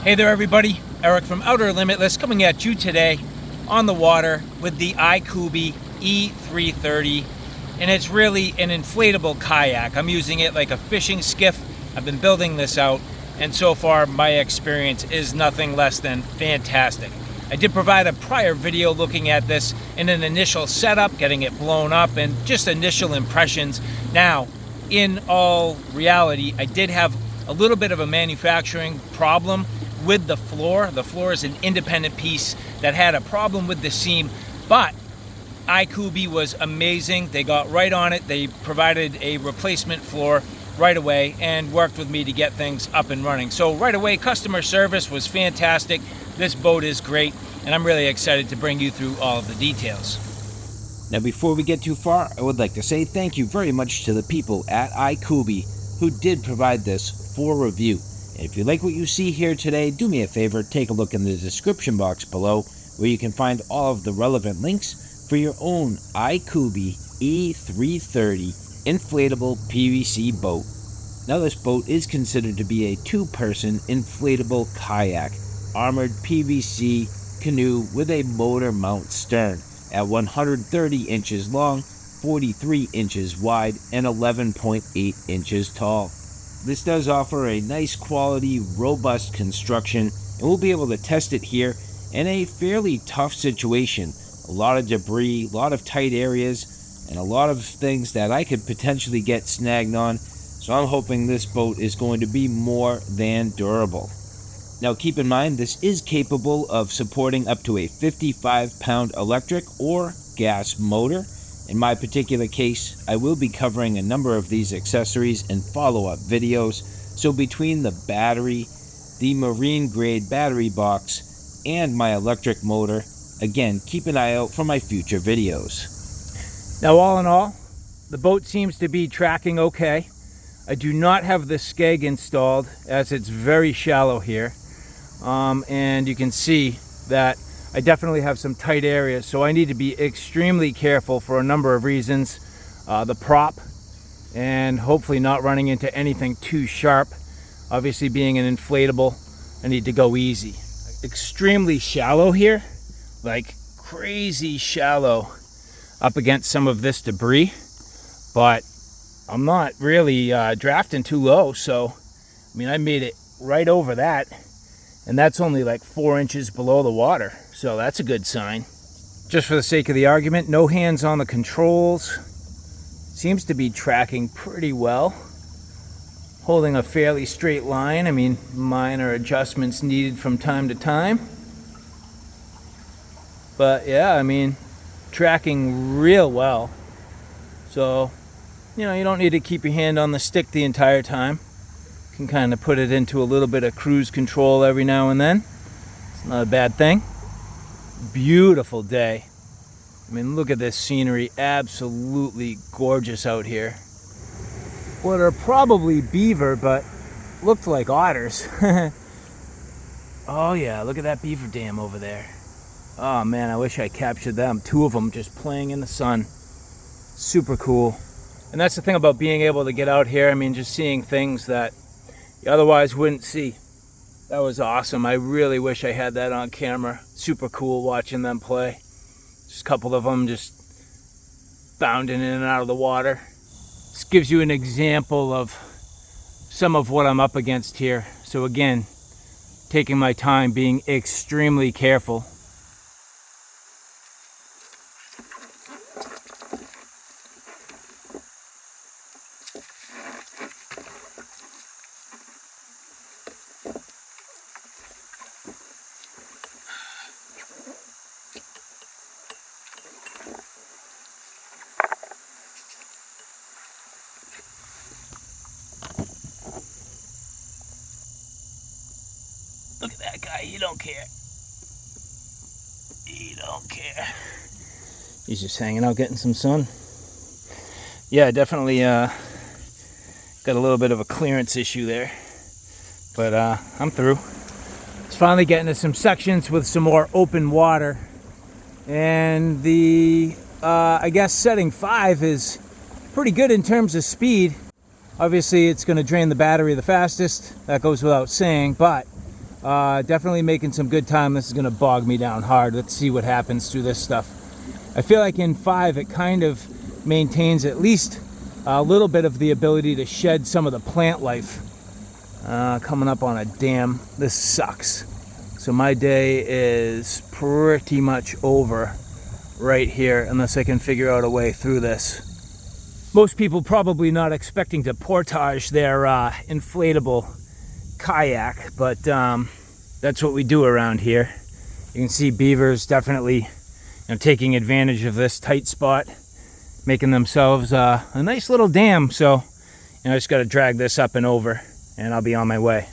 Hey there everybody, Eric from Outer Limitless coming at you today on the water with the IKuby E330, and it's really an inflatable kayak. I'm using it like a fishing skiff. I've been building this out, and so far my experience is nothing less than fantastic. I did provide a prior video looking at this in an initial setup, getting it blown up, and just initial impressions. Now, in all reality, I did have a little bit of a manufacturing problem with the floor. The floor is an independent piece that had a problem with the seam, but IKuby was amazing. They got right on it. They provided a replacement floor right away and worked with me to get things up and running. So right away, customer service was fantastic. This boat is great, and I'm really excited to bring you through all of the details. Now, before we get too far, I would like to say thank you very much to the people at IKuby who did provide this for review. And if you like what you see here today, do me a favor, take a look in the description box below where you can find all of the relevant links for your own IKuby E330 inflatable PVC boat. Now, this boat is considered to be a two-person inflatable kayak, armored PVC canoe with a motor mount stern at 130 inches long, 43 inches wide, and 11.8 inches tall. This does offer a nice quality, robust construction, and we'll be able to test it here in a fairly tough situation. A lot of debris, a lot of tight areas, and a lot of things that I could potentially get snagged on. So I'm hoping this boat is going to be more than durable. Now keep in mind, this is capable of supporting up to a 55-pound electric or gas motor. In my particular case, I will be covering a number of these accessories in follow-up videos. So between the battery, the marine-grade battery box, and my electric motor, again, keep an eye out for my future videos. Now, all in all, the boat seems to be tracking okay. I do not have the skeg installed as it's very shallow here. And you can see that I definitely have some tight areas, so I need to be extremely careful for a number of reasons. The prop, and hopefully not running into anything too sharp. Obviously, being an inflatable, I need to go easy. Extremely shallow here, like crazy shallow up against some of this debris, but I'm not really drafting too low, so I mean, I made it right over that, and that's only like 4 inches below the water, so that's a good sign. Just for the sake of the argument, no hands on the controls. Seems to be tracking pretty well. Holding a fairly straight line. I mean, minor adjustments needed from time to time. But yeah, I mean, tracking real well. So, you know, you don't need to keep your hand on the stick the entire time. You can kind of put it into a little bit of cruise control every now and then. It's not a bad thing. Beautiful day. I mean, look at this scenery. Absolutely gorgeous out here. What are probably beaver, but looked like otters. Oh yeah, look at that beaver dam over there. Oh man, I wish I captured them. 2 of them just playing in the sun. Super cool. And that's the thing about being able to get out here. I mean, just seeing things that you otherwise wouldn't see. That was awesome. I really wish I had that on camera. Super cool watching them play. Just a couple of them just bounding in and out of the water. This gives you an example of some of what I'm up against here. So again, taking my time, being extremely careful. Look at that guy, he don't care. He don't care. He's just hanging out getting some sun. Yeah, definitely got a little bit of a clearance issue there. But I'm through. It's finally getting to some sections with some more open water. And the, I guess setting 5 is pretty good in terms of speed. Obviously it's going to drain the battery the fastest, that goes without saying, but Definitely making some good time. This is going to bog me down hard. Let's see what happens through this stuff. I feel like in 5 it kind of maintains at least a little bit of the ability to shed some of the plant life. Coming up on a dam. This sucks. So my day is pretty much over right here unless I can figure out a way through this. Most people probably not expecting to portage their inflatable kayak, but that's what we do around here. You can see beavers definitely taking advantage of this tight spot, making themselves a nice little dam. So I just got to drag this up and over and I'll be on my way.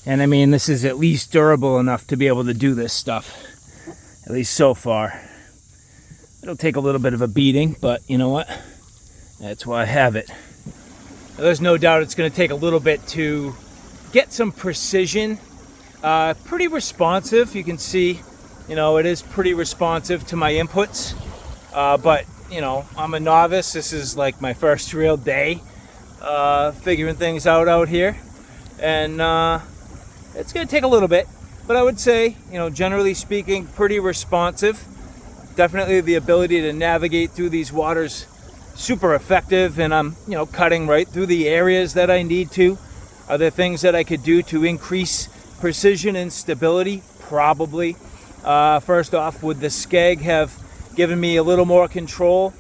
And I mean, this is at least durable enough to be able to do this stuff, at least so far. It'll take a little bit of a beating, but you know what? That's why I have it. There's no doubt it's going to take a little bit to get some precision. Pretty responsive. You can see, it is pretty responsive to my inputs. But, I'm a novice. This is like my first real day figuring things out here. And it's going to take a little bit, but I would say, generally speaking, pretty responsive. Definitely the ability to navigate through these waters, super effective, and I'm, cutting right through the areas that I need to. Are there things that I could do to increase precision and stability? Probably. First off, would the skeg have given me a little more control?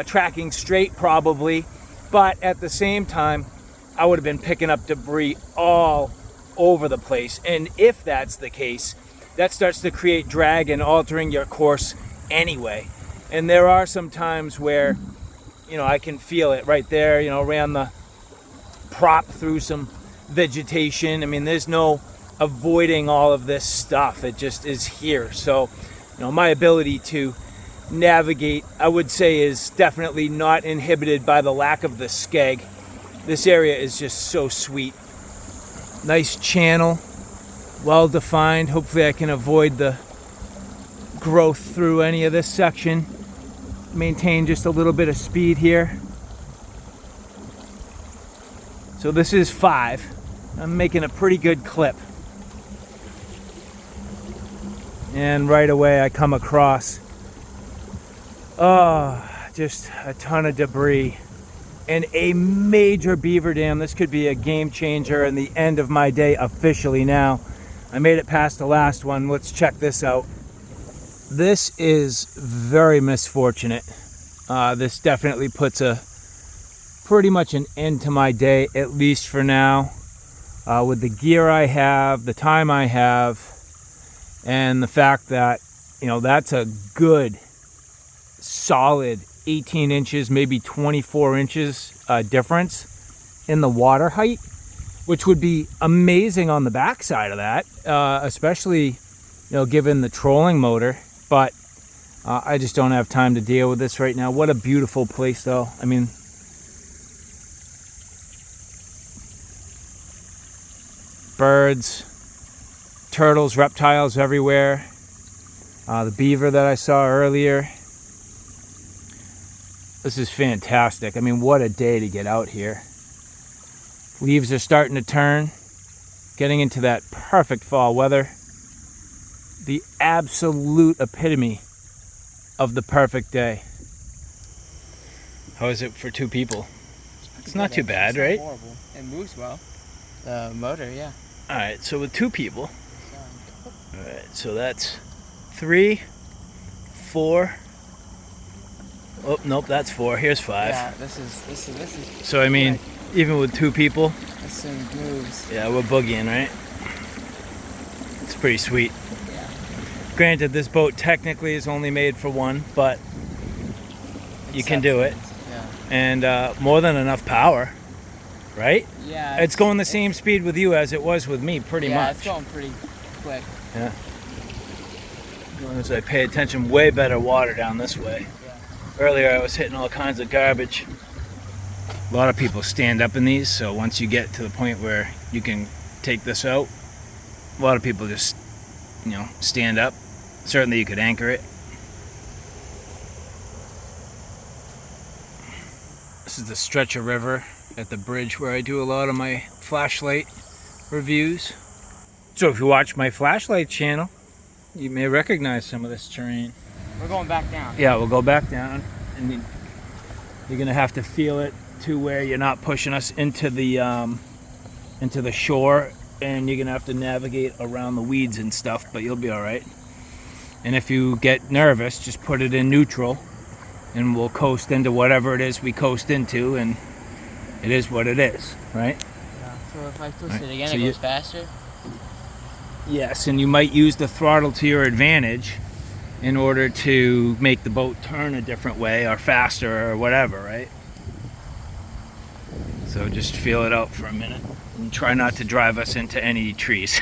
Tracking straight, probably. But at the same time, I would have been picking up debris all over the place. And if that's the case, that starts to create drag and altering your course anyway. And there are some times where, I can feel it right there, ran the prop through some vegetation. I mean, there's no avoiding all of this stuff. It just is here. So, my ability to navigate, I would say, is definitely not inhibited by the lack of the skeg. This area is just so sweet. Nice channel, well defined. Hopefully I can avoid the growth through any of this section. Maintain just a little bit of speed here. So this is 5. I'm making a pretty good clip. And right away I come across, just a ton of debris. And a major beaver dam. This could be a game changer and the end of my day officially now. I made it past the last one. Let's check this out. This is very misfortunate. This definitely puts pretty much an end to my day, at least for now. With the gear I have, the time I have, and the fact that, that's a good, solid 18 inches, maybe 24 inches difference in the water height, which would be amazing on the backside of that, especially, given the trolling motor. But I just don't have time to deal with this right now. What a beautiful place, though. I mean, birds, turtles, reptiles everywhere. The beaver that I saw earlier. This is fantastic. I mean, what a day to get out here. Leaves are starting to turn, getting into that perfect fall weather. The absolute epitome of the perfect day. How is it for 2 people? It's not too bad, right? Horrible. It moves well. The motor, yeah. All right, so with 2 people. All right, so that's 3, 4. Oh, nope, that's 4. Here's 5. Yeah, this is. So I mean, even with 2 people, this thing moves. yeah, we're boogieing, right? It's pretty sweet. Yeah. Granted, this boat technically is only made for 1, but you can do it. Yeah. And more than enough power, right? Yeah. It's going the same speed with you as it was with me, pretty much. Yeah, it's going pretty quick. Yeah. As I pay attention, way better water down this way. Yeah. Earlier I was hitting all kinds of garbage. A lot of people stand up in these, so once you get to the point where you can take this out, a lot of people just, you know, stand up. Certainly you could anchor it. This is the stretch of river at the bridge where I do a lot of my flashlight reviews. So if you watch my flashlight channel, you may recognize some of this terrain. We're going back down. Yeah, we'll go back down, and you're gonna have to feel it to where you're not pushing us into the shore, and you're gonna have to navigate around the weeds and stuff, but you'll be all right. And if you get nervous, just put it in neutral, and we'll coast into whatever it is we coast into, and it is what it is, right? Yeah. So if I twist Right. it again, So it you- goes faster. Yes, and you might use the throttle to your advantage in order to make the boat turn a different way or faster or whatever, right? So just feel it out for a minute and try not to drive us into any trees.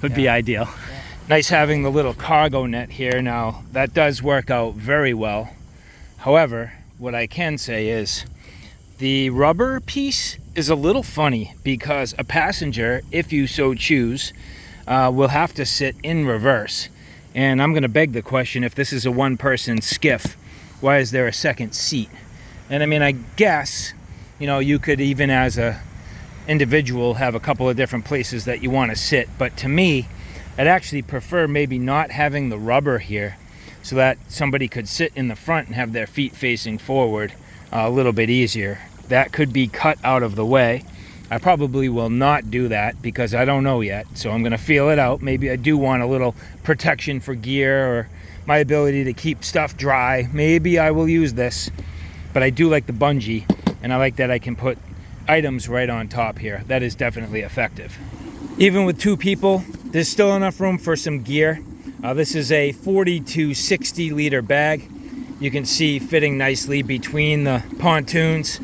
Would be ideal. Yeah. Nice having the little cargo net here. Now that does work out very well. However, what I can say is the rubber piece is a little funny because a passenger, if you so choose, will have to sit in reverse. And I'm going to beg the question, if this is a one-person skiff, why is there a second seat? And I mean, I guess, you know, you could even as a individual have a couple of different places that you want to sit. But to me, I'd actually prefer maybe not having the rubber here so that somebody could sit in the front and have their feet facing forward a little bit easier. That could be cut out of the way. I probably will not do that because I don't know yet, so I'm gonna feel it out. Maybe I do want a little protection for gear or my ability to keep stuff dry. Maybe I will use this, but I do like the bungee, and I like that I can put items right on top here. That is definitely effective. Even with two people, there's still enough room for some gear. This is a 40 to 60 liter bag. You can see fitting nicely between the pontoons,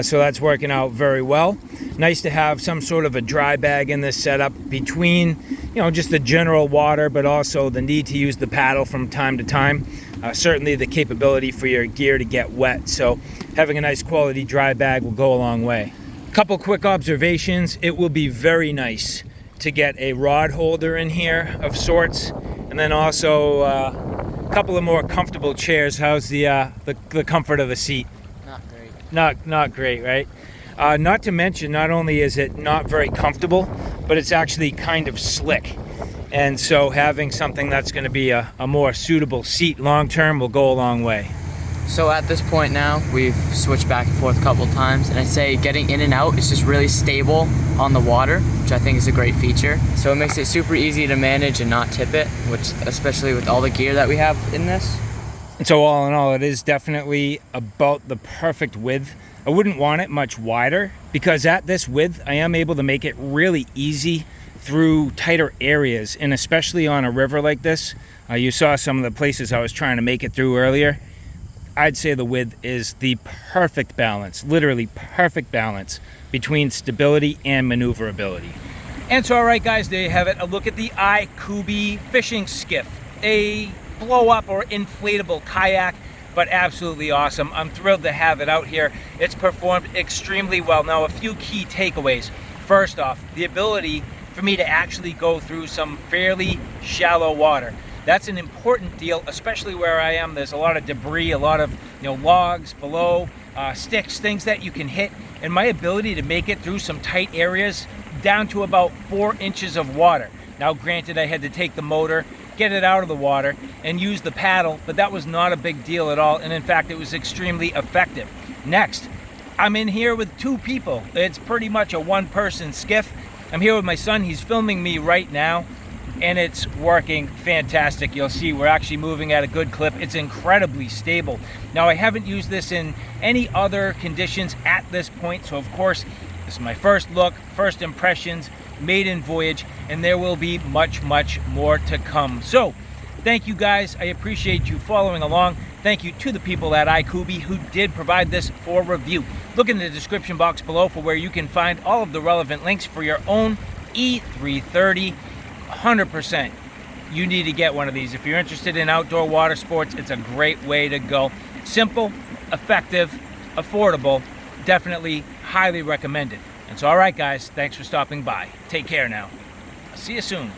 so that's working out very well. Nice to have some sort of a dry bag in this setup between, you know, just the general water, but also the need to use the paddle from time to time. Certainly the capability for your gear to get wet, so having a nice quality dry bag will go a long way. Couple quick observations. It will be very nice to get a rod holder in here of sorts, and then also a couple of more comfortable chairs. How's the comfort of the seat? Not great. Not great, right? Not to mention, not only is it not very comfortable, but it's actually kind of slick. And so having something that's going to be a more suitable seat long term will go a long way. So at this point now, we've switched back and forth a couple times, and I'd say getting in and out is just really stable on the water, which I think is a great feature. So it makes it super easy to manage and not tip it, which especially with all the gear that we have in this. And so all in all, it is definitely about the perfect width. I wouldn't want it much wider because at this width, I am able to make it really easy through tighter areas, and especially on a river like this. You saw some of the places I was trying to make it through earlier. I'd say the width is the perfect balance, literally perfect balance between stability and maneuverability. And so, all right, guys, there you have it. A look at the IKuby fishing skiff, a blow-up or inflatable kayak, but absolutely awesome. I'm thrilled to have it out here. It's performed extremely well. Now, a few key takeaways. First off, the ability for me to actually go through some fairly shallow water. That's an important deal, especially where I am. There's a lot of debris, a lot of logs below, sticks, things that you can hit, and my ability to make it through some tight areas down to about 4 inches of water. Now, granted, I had to take the motor, get it out of the water, and use the paddle, but that was not a big deal at all, and in fact, it was extremely effective. Next, I'm in here with two people. It's pretty much a one-person skiff. I'm here with my son. He's filming me right now, and it's working fantastic. You'll see we're actually moving at a good clip. It's incredibly stable. Now, I haven't used this in any other conditions at this point, so of course, this is my first look, first impressions, maiden voyage, and there will be much, much more to come. So, thank you guys. I appreciate you following along. Thank you to the people at IKuby who did provide this for review. Look in the description box below for where you can find all of the relevant links for your own E330. 100%. You need to get one of these. If you're interested in outdoor water sports, it's a great way to go. Simple, effective, affordable, definitely highly recommended. And so, all right, guys, thanks for stopping by. Take care now. I'll see you soon.